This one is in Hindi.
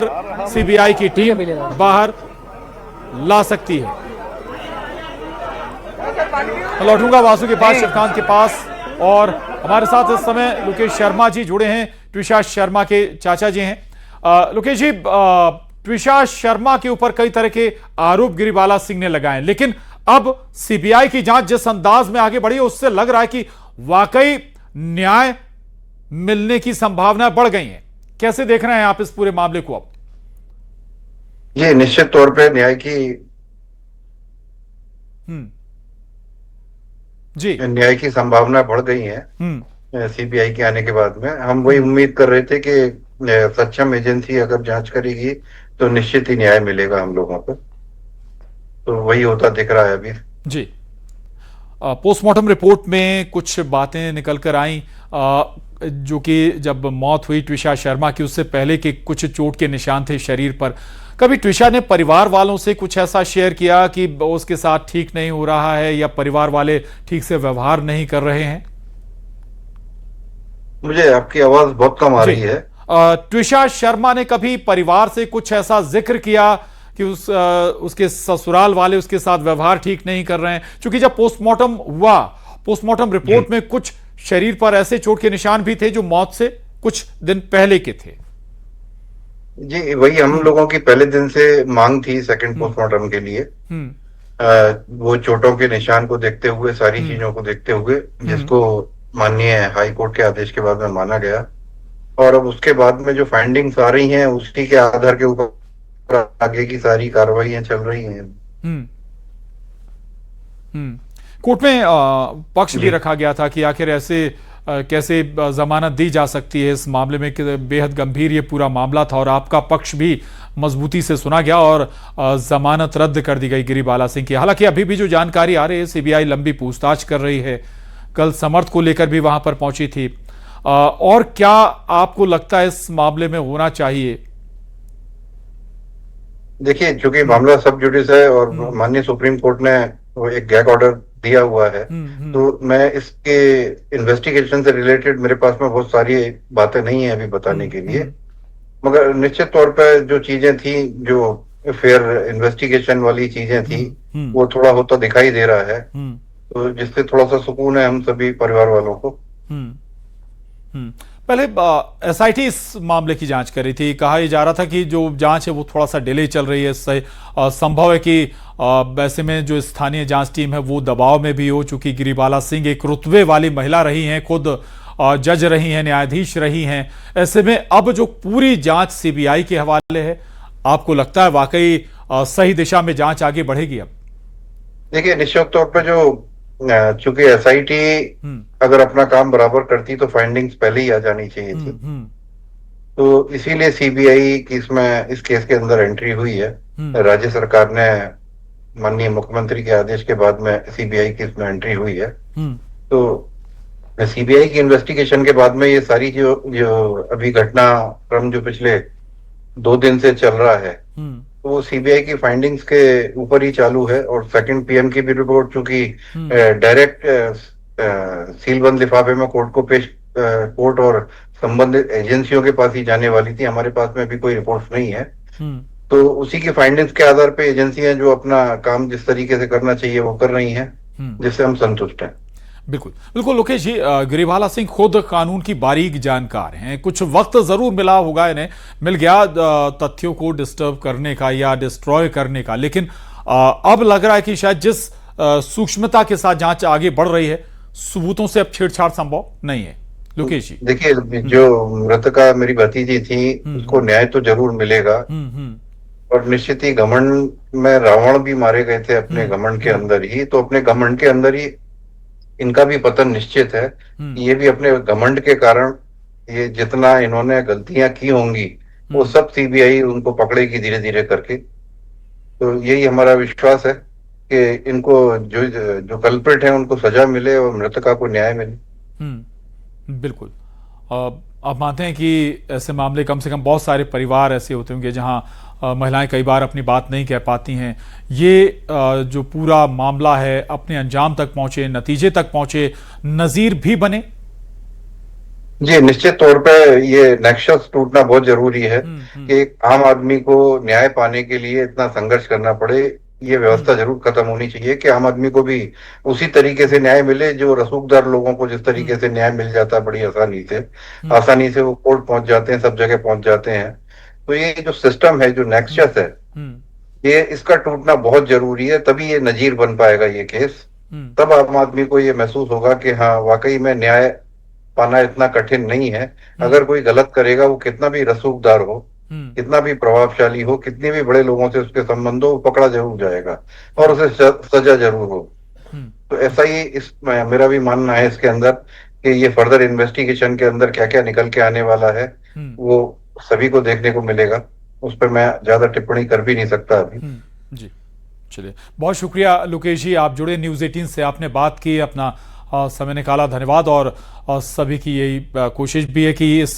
सीबीआई की टीम बाहर ला सकती है। लौटूंगा वासु के पास, शिवकांत के पास, और हमारे साथ इस समय लोकेश शर्मा जी जुड़े हैं, ट्विशा शर्मा के चाचा जी हैं। लोकेश जी, ट्विशा शर्मा के ऊपर कई तरह के आरोप गिरिबाला सिंह ने लगाए, लेकिन अब सीबीआई की जांच जिस अंदाज में आगे बढ़ी है उससे लग रहा है कि वाकई न्याय मिलने की संभावना बढ़ गई है। कैसे देख रहे हैं आप इस पूरे मामले को? अब ये निश्चित तौर पे न्याय की संभावना बढ़ गई है। सीबीआई के आने के बाद में हम वही उम्मीद कर रहे थे कि सक्षम एजेंसी अगर जांच करेगी तो निश्चित ही न्याय मिलेगा हम लोगों को, तो वही होता दिख रहा है अभी जी। पोस्टमार्टम रिपोर्ट में कुछ बातें निकल कर आई, जो कि जब मौत हुई ट्विशा शर्मा की उससे पहले के कुछ चोट के निशान थे शरीर पर। कभी ट्विशा ने परिवार वालों से कुछ ऐसा शेयर किया कि उसके साथ ठीक नहीं हो रहा है या परिवार वाले ठीक से व्यवहार नहीं कर रहे हैं? मुझे आपकी आवाज बहुत कम आ रही है। ट्विशा शर्मा ने कभी परिवार से कुछ ऐसा जिक्र किया कि उसके ससुराल वाले उसके साथ व्यवहार ठीक नहीं कर रहे हैं? क्योंकि जब पोस्टमार्टम हुआ, पोस्टमार्टम रिपोर्ट में कुछ शरीर पर ऐसे चोट के निशान भी थे जो मौत से कुछ दिन पहले के थे। जी, वही हम लोगों की पहले दिन से मांग थी सेकंड पोस्टमार्टम के लिए। वो चोटों के निशान को देखते हुए, सारी चीजों को देखते हुए, जिसको माननीय हाई कोर्ट के आदेश के बाद में माना गया, और अब उसके बाद में जो फाइंडिंग्स आ रही हैं उसी के आधार के ऊपर आगे की सारी कार्रवाइयां चल रही हैं। कोर्ट में पक्ष भी रखा गया था कि आखिर ऐसे कैसे जमानत दी जा सकती है इस मामले में, कि बेहद गंभीर ये पूरा मामला था, और आपका पक्ष भी मजबूती से सुना गया और जमानत रद्द कर दी गई गिरिबाला सिंह की। हालांकि अभी भी जो जानकारी आ रही है, सीबीआई लंबी पूछताछ कर रही है, कल समर्थ को लेकर भी वहां पर पहुंची थी। और क्या आपको लगता है इस मामले में होना चाहिए? देखिए, चूंकि मामला सब जुडिस है और माननीय सुप्रीम कोर्ट ने वो एक गैग ऑर्डर दिया हुआ है, तो मैं इसके इन्वेस्टिगेशन से रिलेटेड मेरे पास में बहुत सारी बातें नहीं है अभी बताने के लिए, मगर निश्चित तौर पर जो चीजें थी, जो फेयर इन्वेस्टिगेशन वाली चीजें थी, वो थोड़ा होता दिखाई दे रहा है, तो जिससे थोड़ा सा सुकून है हम सभी परिवार वालों को। पहले एसआईटी इस मामले की जांच कर रही थी, कहा जा रहा था कि जो जांच है वो थोड़ा सा डिले चल रही है। इससे संभव है कि वैसे में जो स्थानीय जांच टीम है वो दबाव में भी हो, चूंकि गिरिबाला सिंह एक रुतबे वाली महिला रही हैं, खुद जज रही हैं, न्यायाधीश रही हैं। ऐसे में अब जो पूरी जांच सीबीआई के हवाले है, आपको लगता है वाकई सही दिशा में जांच आगे बढ़ेगी? अब देखिए, निश्चित तौर पर जो चूंकि एसआईटी अगर अपना काम बराबर करती तो फाइंडिंग्स पहले ही आ जानी चाहिए थी, तो इसीलिए सीबीआई की इस केस के अंदर एंट्री हुई है। राज्य सरकार ने माननीय मुख्यमंत्री के आदेश के बाद में सीबीआई की इसमें एंट्री हुई है। तो सीबीआई की इन्वेस्टिगेशन के बाद में ये सारी जो अभी घटनाक्रम जो पिछले 2 दिन से चल रहा है, तो वो सीबीआई की फाइंडिंग्स के ऊपर ही चालू है। और सेकंड पीएम की भी रिपोर्ट चूंकि डायरेक्ट सीलबंद लिफाफे में कोर्ट और संबंधित एजेंसियों के पास ही जाने वाली थी, हमारे पास में भी कोई रिपोर्ट नहीं है, तो उसी की फाइंडिंग्स के आधार पे एजेंसियां जो अपना काम जिस तरीके से करना चाहिए वो कर रही हैं, जिससे हम संतुष्ट हैं। बिल्कुल बिल्कुल। लोकेश जी, गिरिबाला सिंह खुद कानून की बारीक जानकार हैं, कुछ वक्त जरूर मिला होगा इन्हें, मिल गया तथ्यों को डिस्टर्ब करने का या डिस्ट्रॉय करने का, लेकिन अब लग रहा है कि शायद जिस सूक्ष्मता के साथ जांच आगे बढ़ रही है, सबूतों से अब छेड़छाड़ संभव नहीं है। लोकेश जी, देखिए, जो मृतका मेरी भतीजी थी, उसको न्याय तो जरूर मिलेगा, और निश्चित ही घमंड में रावण भी मारे गए थे अपने घमंड के अंदर ही, तो अपने घमंड के अंदर ही इनका भी पतन निश्चित है। ये भी अपने घमंड के कारण, ये जितना इन्होंने गलतियां की होंगी वो सब सीबीआई उनको पकड़ेगी धीरे धीरे करके, तो यही हमारा विश्वास है कि इनको जो कल्प्रिट है उनको सजा मिले और मृतका को न्याय मिले। बिल्कुल। आप मानते हैं कि ऐसे मामले, कम से कम बहुत सारे परिवार ऐसे होते होंगे जहां महिलाएं कई बार अपनी बात नहीं कह पाती हैं, ये जो पूरा मामला है अपने अंजाम तक पहुंचे, नतीजे तक पहुंचे, नजीर भी बने? जी, निश्चित तौर पे ये नेक्सस टूटना बहुत जरूरी है कि एक आम आदमी को न्याय पाने के लिए इतना संघर्ष करना पड़े। ये व्यवस्था जरूर खत्म होनी चाहिए कि आम आदमी को भी उसी तरीके से न्याय मिले जो रसूखदार लोगों को जिस तरीके से न्याय मिल जाता है बड़ी आसानी से वो कोर्ट पहुंच जाते हैं, सब जगह पहुंच जाते हैं। तो ये जो सिस्टम है, जो नेक्सस है, ये इसका टूटना बहुत जरूरी है, तभी ये नजीर बन पाएगा ये केस। तब आम आदमी को ये महसूस होगा कि हाँ, वाकई में न्याय पाना इतना कठिन नहीं है। अगर कोई गलत करेगा, वो कितना भी रसूखदार हो, कितना भी प्रभावशाली हो, कितने भी बड़े लोगों से उसके संबंध हो, वो पकड़ा जरूर जाएगा और उसे सजा जरूर हो। तो ऐसा ही मेरा भी मानना है इसके अंदर कि ये फर्दर इन्वेस्टिगेशन के अंदर क्या क्या निकल के आने वाला है, वो सभी को देखने को मिलेगा। उस पर मैं ज्यादा टिप्पणी कर भी नहीं सकता अभी। जी, चलिए, बहुत शुक्रिया लोकेश जी, आप जुड़े न्यूज़ 18 से, आपने बात की, अपना समय निकाला, धन्यवाद। और सभी की यही कोशिश भी है कि इस